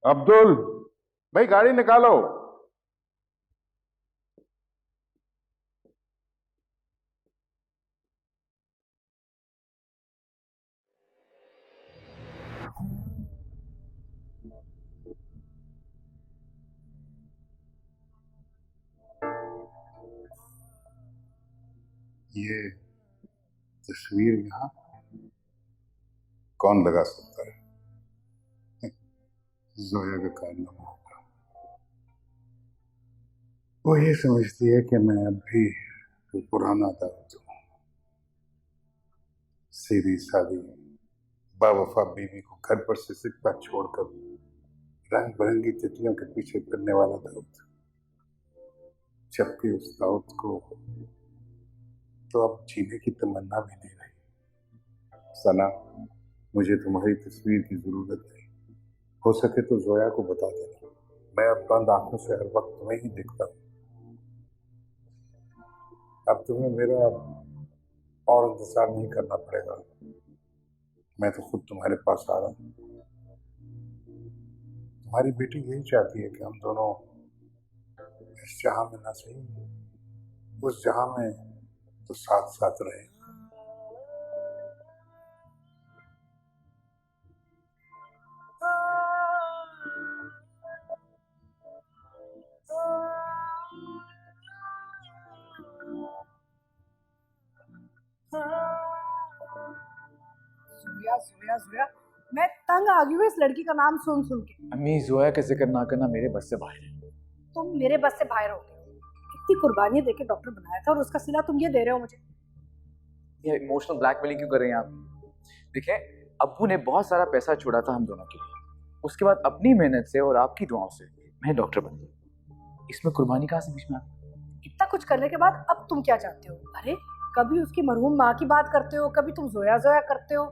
अब्दुल भाई गाड़ी निकालो। ये तस्वीर यहाँ कौन लगा सकता है? जोया का कारनामा होगा। वो ये समझती है कि मैं अब भी कोई पुराना दाऊद हूँ, सीधी सादी बावफा बीवी को घर पर से सिक्का छोड़कर रंग बिरंगी तितलियों के पीछे फिरने वाला दाऊद। जबकि उस दाऊद को तो अब जीने की तमन्ना भी नहीं रही। सना, मुझे तुम्हारी तस्वीर की जरूरत नहीं। हो सके तो जोया को बता देना। मैं अब बंद आंखों से हर वक्त तुम्हें ही देखता हूँ। अब तुम्हें मेरा और इंतजार नहीं करना पड़ेगा। मैं तो खुद तुम्हारे पास आ रहा हूँ। तुम्हारी बेटी यही चाहती है कि हम दोनों इस जहां में ना सही, उस जहां में तो साथ साथ रहे। जोया जोया जोया, मैं तंग आ गई हूँ इस लड़की का नाम सुन सुन के। अम्मी, जोया का जिक्र ना करना मेरे बस से बाहर है। तुम मेरे बस से बाहर हो गए हो। इतनी कुर्बानियां देके डॉक्टर बनाया था और उसका सिला तुम ये दे रहे हो मुझे। ये इमोशनल ब्लैकमेलिंग क्यों कर रहे हैं आप? देखिए, अब्बू ने बहुत सारा पैसा छोड़ा था हम दोनों के लिए। उसके बाद अपनी मेहनत से और आपकी दुआओं से मैं डॉक्टर बन गया। इसमें कुर्बानी कहाँ से बीच में आ गई? इतना कुछ करने के बाद अब तुम क्या चाहते हो? अरे कभी उसकी मरहूम माँ की बात करते हो, कभी तुम जोया जोया करते हो।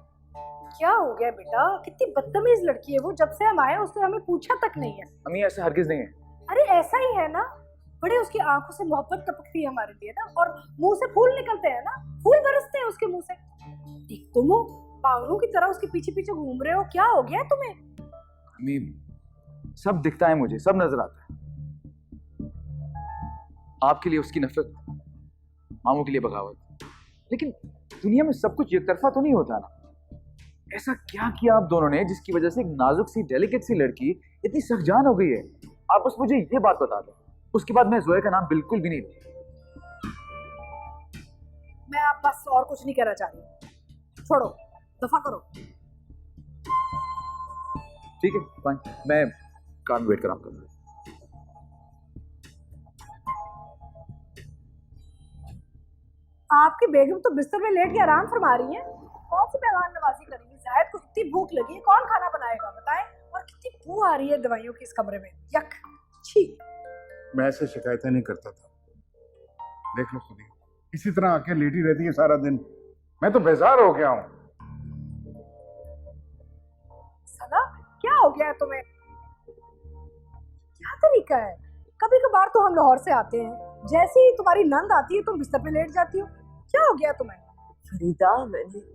क्या हो गया बेटा? कितनी बदतमीज लड़की है वो। जब से हम आए उसने हमें पूछा तक नहीं है। अम्मी, ऐसा हरगिज नहीं है। अरे ऐसा ही है ना। बड़े उसकी आंखों से मोहब्बत टपकती है हमारे लिए ना, और मुंह से फूल निकलते हैं ना, फूल बरसते हैं उसके मुंह से। एक तुम हो पागलों की तरह उसके पीछे पीछे घूम रहे हो। क्या हो गया तुम्हें? अम्मी, सब दिखता है मुझे, सब नजर आता है। आपके लिए उसकी नफरत, मामू के लिए बगावत। लेकिन दुनिया में सब कुछ एक तरफा तो नहीं होता ना। ऐसा क्या किया आप दोनों ने जिसकी वजह से एक नाजुक सी डेलिकेट सी लड़की इतनी सख्जान हो गई है? आप बस मुझे ये बात बता दो, उसके बाद मैं जोया का नाम बिल्कुल भी नहीं लूंगा। मैं आप बस और कुछ नहीं कहना चाह रही। छोड़ो, दफा करो। ठीक है, फाइन, मैं कार में वेट कराऊंगा। आपकी बेगम तो बिस्तर में लेट के आराम फरमा रही है। कौन सी मेहमान नवाजी करेंगी? जाहिद को इतनी भूख लगी है, कौन खाना बनाएगा बताएं? और कितनी बू आ रही है दवाइयों की इस कमरे में। यक, छी। मैं ऐसे शिकायतें नहीं करता था। देख लो खुद ही, इसी तरह आके लेटी रहती है सारा दिन। मैं तो बेजार हो गया हूँ। सना, क्या हो गया है तुम्हें? क्या तरीका है? कभी कभार तो हम लाहौर से आते हैं, जैसे ही तुम्हारी नंद आती है तुम बिस्तर पे लेट जाती हो। क्या हो गया तुम्हें? फरीदा, मैंने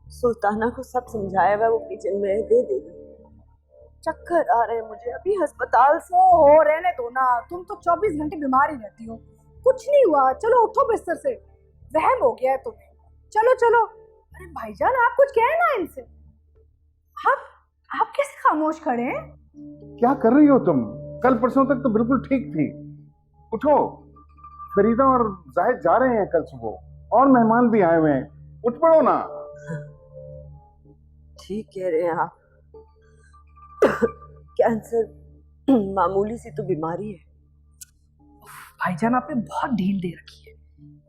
सुल्ताना को सब समझाया हुआ, वो किचन में दे देगी। चक्कर आ रहे हैं मुझे अभी अस्पताल से। हो रहने दो ना, तुम तो 24 घंटे बीमार ही रहती हो। कुछ नहीं हुआ, चलो उठो बिस्तर से। वहम हो गया है तुम्हें। चलो चलो। अरे भाईजान, आप कुछ कहे ना इनसे। आप कैसे खामोश खड़े हैं? क्या कर रही हो तुम? कल परसों तक तो बिल्कुल ठीक थी। उठो, फरीदा और जाहिद जा रहे हैं कल सुबह, और मेहमान भी आए हुए हैं। उठ पड़ो ना। ठीक कह रहे हैं आप। कैंसर मामूली सी तो बीमारी है। भाईजान, आपने बहुत ढील दे रखी है।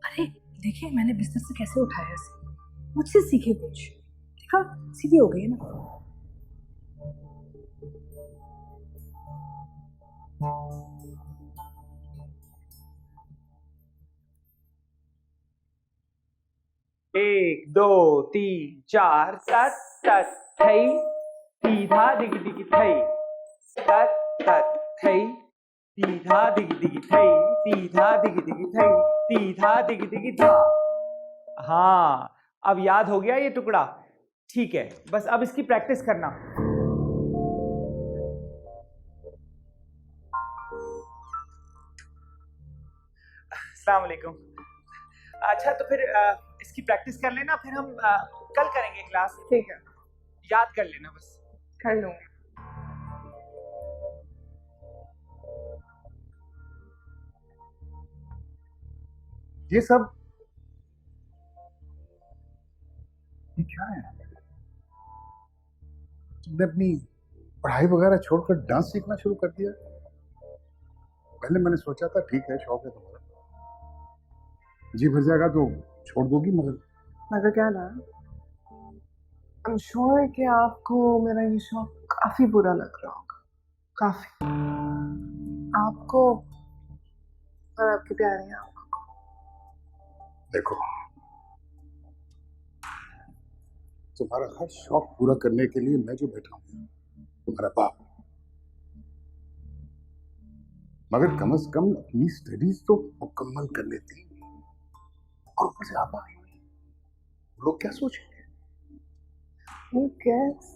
अरे देखिए, मैंने बिस्तर से कैसे उठाया इसे। मुझसे सीखे कुछ। देखा, सीधी हो गई ना। एक दो तीन चार सत सत थई सीधा दिग दिग थई सत सत थई सीधा दिग दिग थई सीधा दिग दिग थई सीधा दिग दिग था। हाँ, अब याद हो गया ये टुकड़ा। ठीक है, बस अब इसकी प्रैक्टिस करना। अस्सलाम वालेकुम। अच्छा तो फिर इसकी प्रैक्टिस कर लेना, फिर हम कल करेंगे क्लास। ठीक है, याद कर लेना बस। कर लूंगी। ये सब ये क्या है? तुमने अपनी पढ़ाई वगैरह छोड़कर डांस सीखना शुरू कर दिया? पहले मैंने सोचा था ठीक है, शौक है तुम्हारा, जी भर जाएगा तो छोड़ दोगी, मगर क्या ना, आई एम श्योर कि आपको मेरा ये शौक काफी बुरा लग रहा होगा, काफी। आपको और आपकी प्यारी आंखों को। देखो, तुम्हारा हर शौक पूरा करने के लिए मैं जो बैठा हूं, तुम्हारा बाप, मगर कम से कम अपनी स्टडीज तो मुकम्मल कर लेती और ऊपर से आप आए, लोग क्या सोचेंगे? Who cares?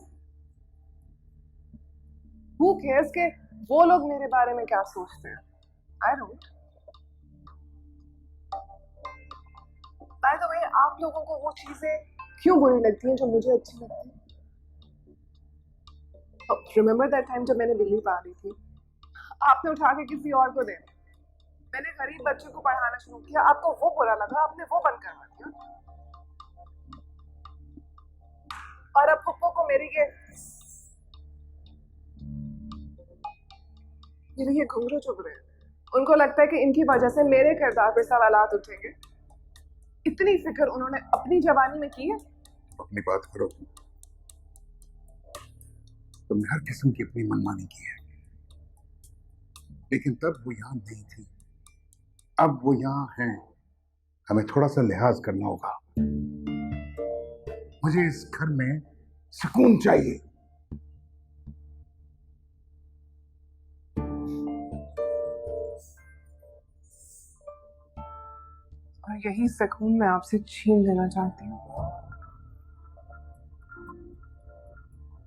Who cares कि वो लोग मेरे बारे में क्या सोचते हैं? I don't. By the way, आप लोगों को वो चीजें क्यों बुरी लगती हैं जो मुझे अच्छी लगती हैं? Remember that time जब मैंने बिल्ली पाली थी? आपने उठा के किसी और को दे दी। मैंने गरीब बच्चों को पढ़ाना शुरू किया, आपको वो बुरा लगा, आपने वो बंद करवा दिया। और अब पप्पू को मेरे ये घुंघरू चुभ रहे हैं। उनको लगता है कि इनकी वजह से मेरे किरदार पे सवालात उठेंगे। इतनी फिक्र उन्होंने अपनी जवानी में की है। अपनी बात करो, तुमने हर किस्म की अपनी मनमानी की है, लेकिन तब वो यहां नहीं थी, अब वो यहां है। हमें थोड़ा सा लिहाज करना होगा। मुझे इस घर में सुकून चाहिए। और यही सुकून मैं आपसे छीन लेना चाहती हूँ।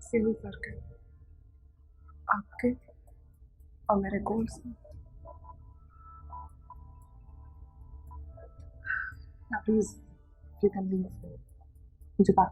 सिली फर्क है आपके और मेरे गोल्स में। प्लीज यू कैन लीव, मुझे बात